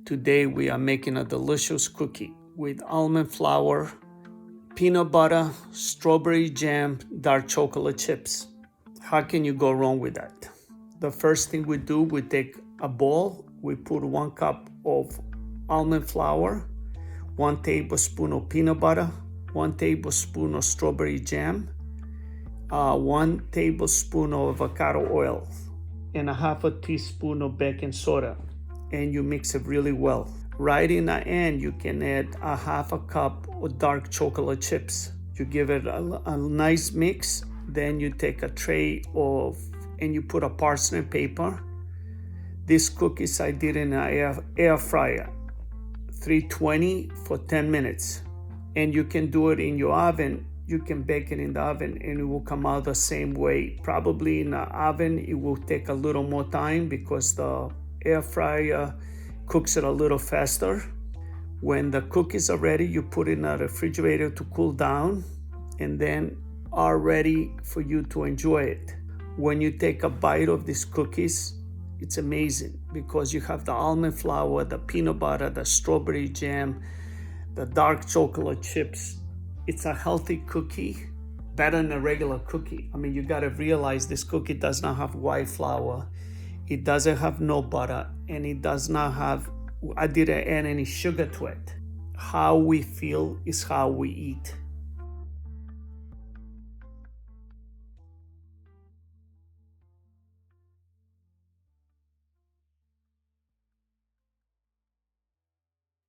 Today we are making a delicious cookie with almond flour, peanut butter, strawberry jam, dark chocolate chips. How can you go wrong with that? The first thing we do, we take a bowl, we put 1 cup of almond flour, 1 tablespoon of peanut butter, 1 tablespoon of strawberry jam, 1 tablespoon of avocado oil, and a half a teaspoon of baking soda, and you mix it really well. Right in the end, you can add a half a cup of dark chocolate chips. You give it a nice mix, then you take a tray of, and you put a parchment paper. These cookies I did in an air fryer, 320 for 10 minutes. And you can do it in your oven. You can bake it in the oven and it will come out the same way. Probably in the oven, it will take a little more time because the air fryer cooks it a little faster. When the cookies are ready, you put it in the refrigerator to cool down and then are ready for you to enjoy it. When you take a bite of these cookies, it's amazing because you have the almond flour, the peanut butter, the strawberry jam, the dark chocolate chips. It's a healthy cookie, better than a regular cookie. I mean, you gotta realize this cookie does not have white flour. It doesn't have no butter, and it does not have, I didn't add any sugar to it. How we feel is how we eat.